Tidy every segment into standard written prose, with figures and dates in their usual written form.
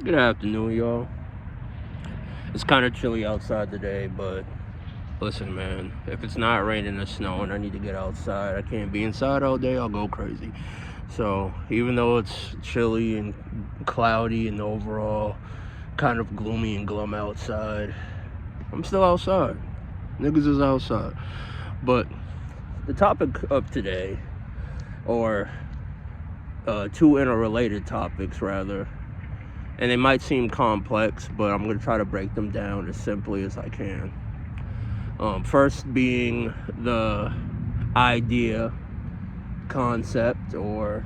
Good afternoon, y'all. It's kind of chilly outside today, but listen, man, if it's not raining or snowing, I need to get outside. I can't be inside all day, I'll go crazy. So, even though it's chilly and cloudy and overall kind of gloomy and glum outside, I'm still outside. Niggas is outside. But the topic of today, or two interrelated topics rather, and they might seem complex, but I'm going to try to break them down as simply as I can. First being the idea, concept, or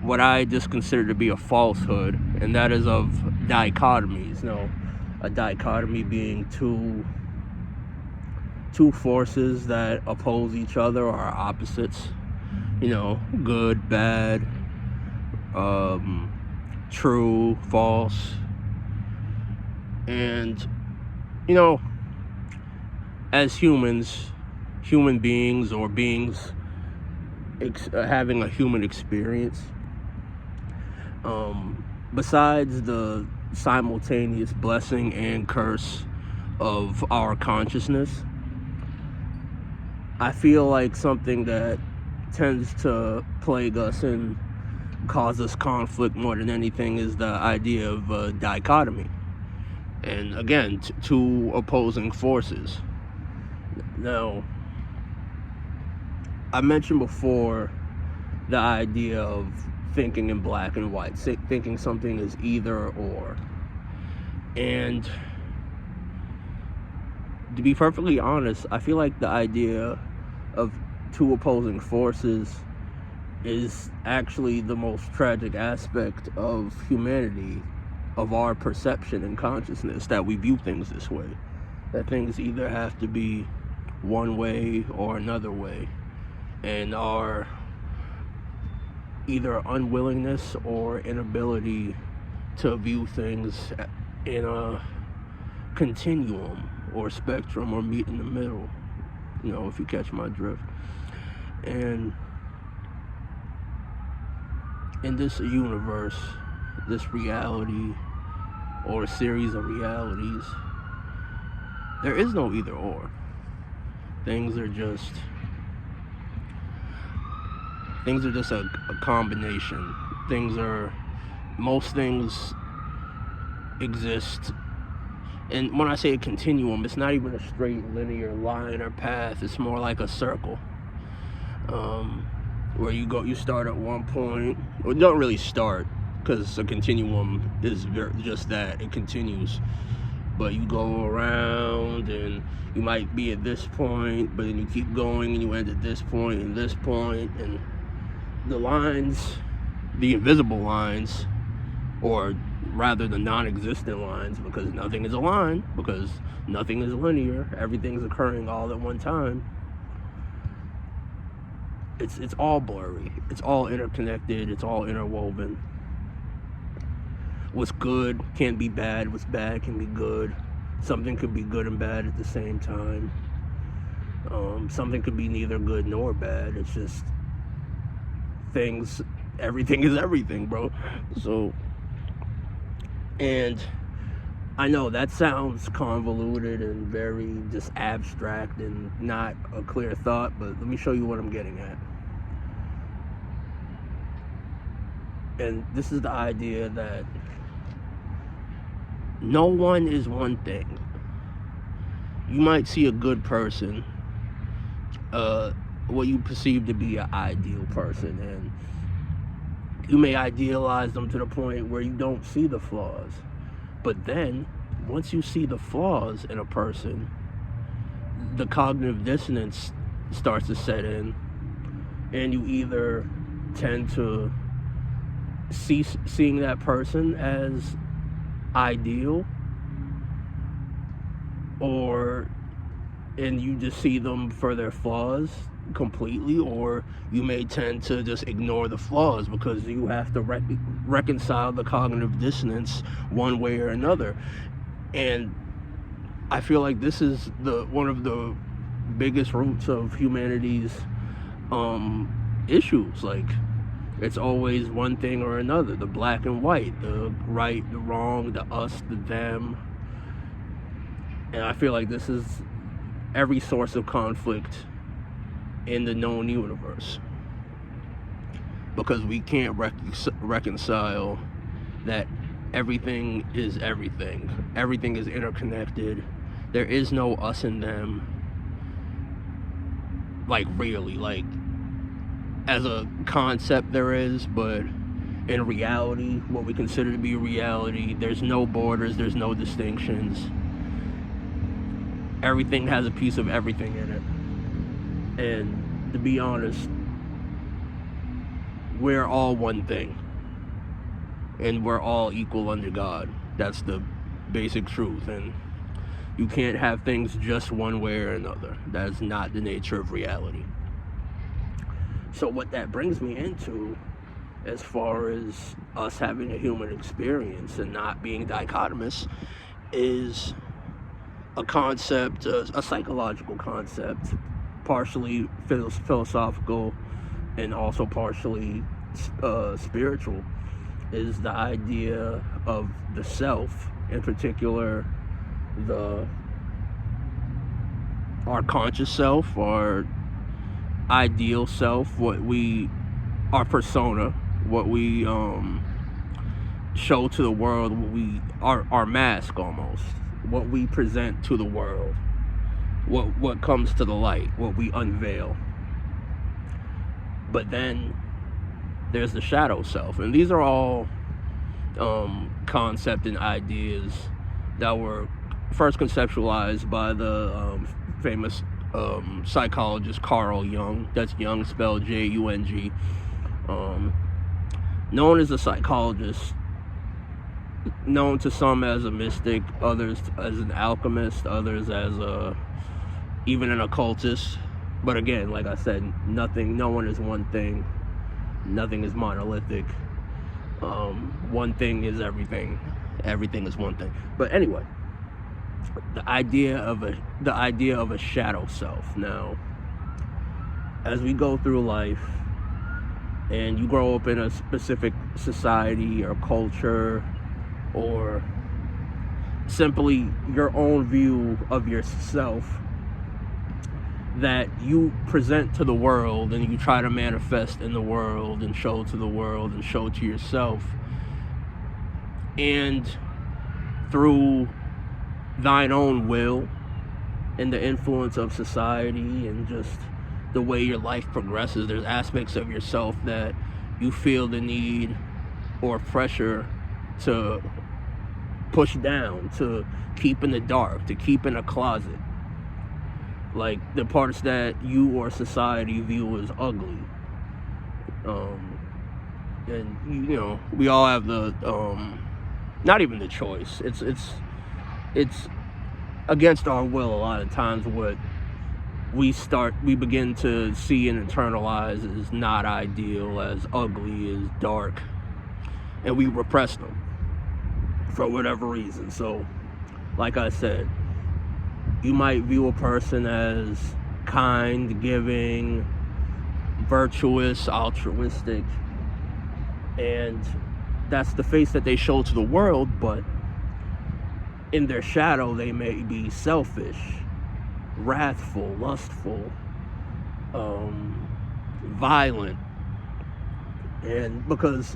what I just consider to be a falsehood, and that is of dichotomies. A dichotomy being two forces that oppose each other or are opposites. Good, bad, true, false, and you know, as human beings or beings having a human experience, besides the simultaneous blessing and curse of our consciousness, I feel like something that tends to plague us and cause us conflict more than anything is the idea of dichotomy. And again, two opposing forces. Now, I mentioned before the idea of thinking in black and white, thinking something is either or. And to be perfectly honest, I feel like the idea of two opposing forces is actually the most tragic aspect of humanity, of our perception and consciousness, that we view things this way, that things either have to be one way or another way, and our either unwillingness or inability to view things in a continuum or spectrum or meet in the middle, if you catch my drift. And in this universe, this reality, or a series of realities, there is no either or. Things are just a combination. Most things exist, and when I say a continuum, it's not even a straight linear line or path. It's more like a circle, where you start at one point, or don't really start, because a continuum is just that, it continues. But you go around and you might be at this point, but then you keep going and you end at this point and this point, and the lines, the invisible lines, or rather the non-existent lines, because nothing is a line, because nothing is linear, everything's occurring all at one time. It's all blurry, it's all interconnected, it's all interwoven. What's good can't be bad, what's bad can be good. Something could be good and bad at the same time. Something could be neither good nor bad. It's just everything is everything, bro. So, and I know that sounds convoluted and very just abstract and not a clear thought, but let me show you what I'm getting at. And this is the idea that no one is one thing. You might see a good person, what you perceive to be an ideal person, and you may idealize them to the point where you don't see the flaws. But then, once you see the flaws in a person, the cognitive dissonance starts to set in, and you either tend to seeing that person as ideal, and you just see them for their flaws completely, or you may tend to just ignore the flaws because you have to reconcile the cognitive dissonance one way or another. And I feel like this is one of the biggest roots of humanity's issues. Like, It's always one thing or another, the black and white, the right, the wrong, the us, the them. And I feel like this is every source of conflict in the known universe, because we can't reconcile that everything is everything. Everything is interconnected. There is no us and them, like really, like as a concept there is, but in reality, what we consider to be reality, there's no borders, there's no distinctions. Everything has a piece of everything in it. And to be honest, we're all one thing. And we're all equal under God. That's the basic truth. And you can't have things just one way or another. That is not the nature of reality. So what that brings me into, as far as us having a human experience and not being dichotomous, is a concept, a psychological concept, partially philosophical and also partially spiritual, is the idea of the self, in particular our conscious self, our ideal self, our persona, what we show to the world, our mask almost, what we present to the world, what comes to the light, what we unveil. But then there's the shadow self, and these are all concepts and ideas that were first conceptualized by the famous psychologist Carl Jung. That's Jung spelled Jung. Known as a psychologist, known to some as a mystic, others as an alchemist, others as even an occultist. But again, like I said, no one is one thing. Nothing is monolithic. One thing is everything. Everything is one thing. But anyway, the idea of a shadow self. Now, as we go through life, and you grow up in a specific society or culture, or simply your own view of yourself that you present to the world and you try to manifest in the world and show to the world and show to yourself, and through thine own will and the influence of society and just the way your life progresses, there's aspects of yourself that you feel the need or pressure to push down, to keep in the dark, to keep in a closet. Like the parts that you or society view as ugly. And you know, we all have the not even the choice. It's against our will a lot of times what we begin to see and internalize as not ideal, as ugly, as dark, and we repress them for whatever reason. So, like I said, you might view a person as kind, giving, virtuous, altruistic, and that's the face that they show to the world, but in their shadow they may be selfish, wrathful, lustful, violent. And because,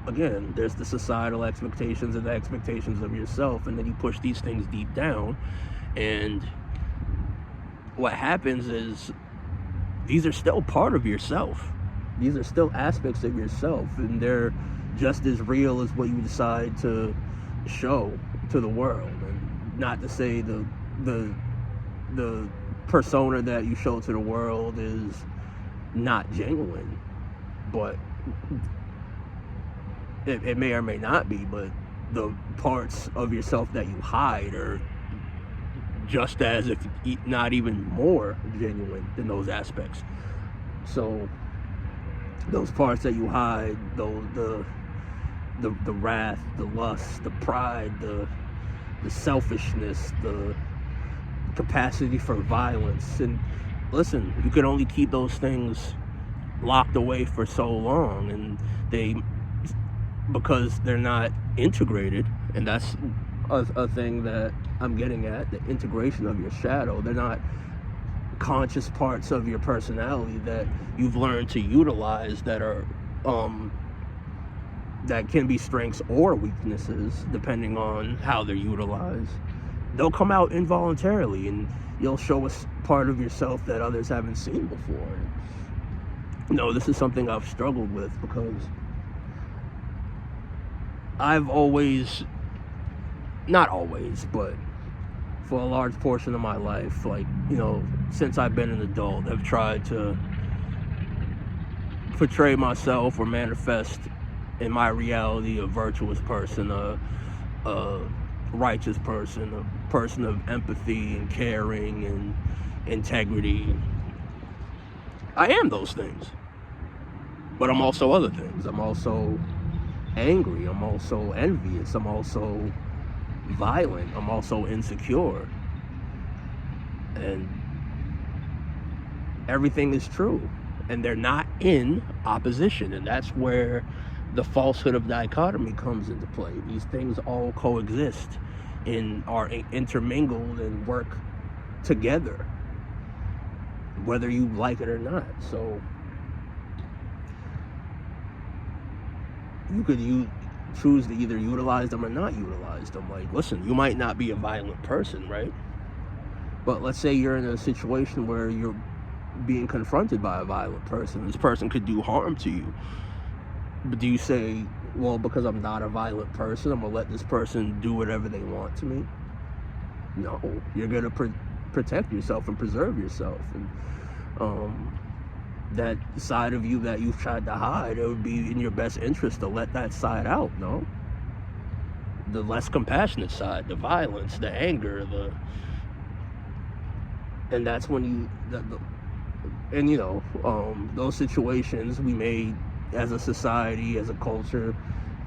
again, there's the societal expectations and the expectations of yourself, and then you push these things deep down, and what happens is these are still part of yourself. These are still aspects of yourself, and they're just as real as what you decide to show to the world. And not to say the persona that you show to the world is not genuine, but it may or may not be, but the parts of yourself that you hide are just as, if not even more genuine than those aspects. So those parts that you hide, the wrath, the lust, the pride, the selfishness, the capacity for violence. And listen, you can only keep those things locked away for so long, and because they're not integrated, and that's a thing that I'm getting at, the integration of your shadow. They're not conscious parts of your personality that you've learned to utilize, that are that can be strengths or weaknesses depending on how they're utilized. They'll come out involuntarily, and you'll show a part of yourself that others haven't seen before. This is something I've struggled with, because I've always, not always, but for a large portion of my life, since I've been an adult, I've tried to portray myself or manifest in my reality a virtuous person, a righteous person, a person of empathy and caring and integrity. I am those things, but I'm also other things. I'm also angry, I'm also envious, I'm also violent, I'm also insecure, and everything is true, and they're not in opposition. And that's where the falsehood of dichotomy comes into play. These things all coexist and are intermingled and work together, whether you like it or not. So you could choose to either utilize them or not utilize them. Listen, you might not be a violent person, right? But let's say you're in a situation where you're being confronted by a violent person. This person could do harm to you. But do you say, well, because I'm not a violent person, I'm going to let this person do whatever they want to me? No, you're going to protect yourself and preserve yourself. And that side of you that you've tried to hide, it would be in your best interest to let that side out, no? The less compassionate side, the violence, the anger, and that's when those situations we may, as a society, as a culture,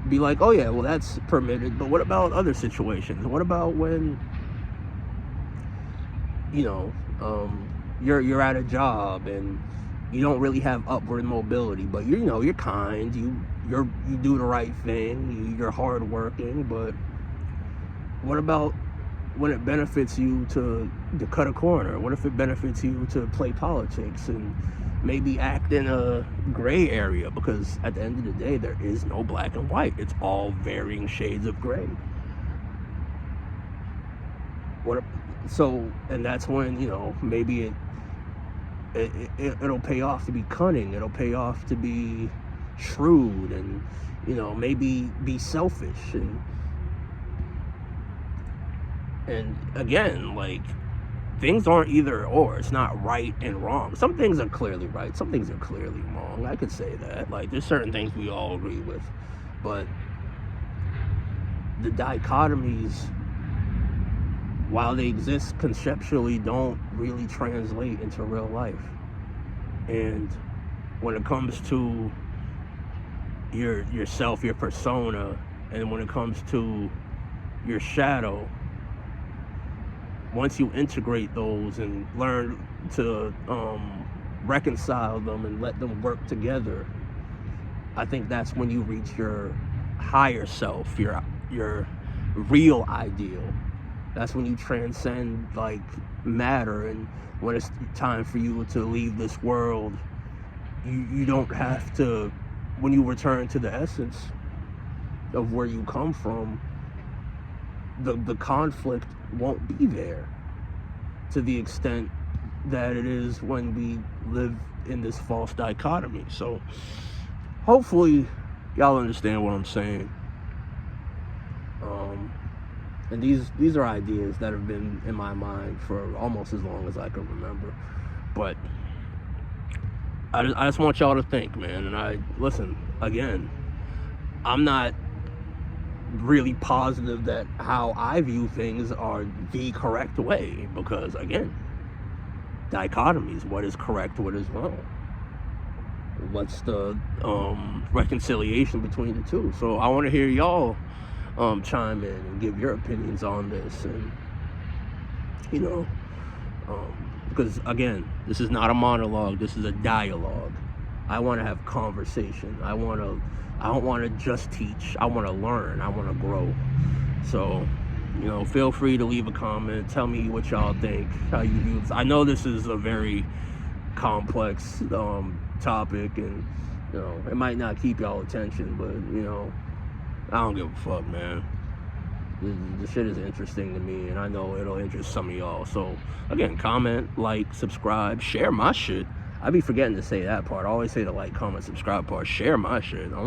be like, oh yeah, well, that's permitted. But what about other situations? What about when you're at a job and you don't really have upward mobility, but you're kind, you do the right thing, you're hardworking. But what about when it benefits you to cut a corner? What if it benefits you to play politics and maybe act in a gray area? Because at the end of the day, there is no black and white. It's all varying shades of gray. And that's when maybe it'll pay off to be cunning. It'll pay off to be shrewd, and maybe be selfish. And again, things aren't either or. It's not right and wrong. Some things are clearly right, some things are clearly wrong. I could say that. There's certain things we all agree with, but the dichotomies, while they exist conceptually, don't really translate into real life. And when it comes to yourself, your persona, and when it comes to your shadow, once you integrate those and learn to reconcile them and let them work together, I think that's when you reach your higher self, your real ideal. That's when you transcend matter, and when it's time for you to leave this world, you don't have to. When you return to the essence of where you come from, the conflict won't be there to the extent that it is when we live in this false dichotomy. So hopefully y'all understand what I'm saying. And these are ideas that have been in my mind for almost as long as I can remember. But I just want y'all to think, man. And listen, again, I'm not really positive that how I view things are the correct way, because again, dichotomies, what is correct, what is wrong, what's the reconciliation between the two. So I want to hear y'all chime in and give your opinions on this. And because again, this is not a monologue, this is a dialogue. I want to have conversation. I don't want to just teach. I want to learn. I want to grow. So, you know, feel free to leave a comment. Tell me what y'all think, how you view this. I know this is a very complex topic, and you know, it might not keep y'all attention, but you know, I don't give a fuck, man. The shit is interesting to me, and I know it'll interest some of y'all. So again, comment, like, subscribe, share my shit. I be forgetting to say that part. I always say the like, comment, subscribe part. Share my shit. I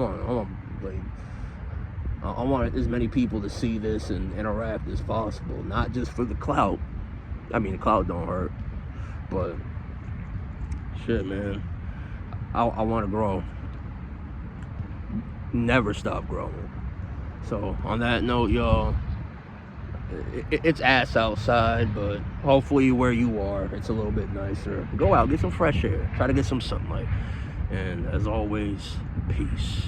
want as many people to see this and interact as possible, not just for the clout. I mean, the clout don't hurt, but shit, man. I want to grow. Never stop growing. So on that note, y'all, it's ass outside, but hopefully where you are, it's a little bit nicer. Go out, get some fresh air, try to get some sunlight, and as always, peace.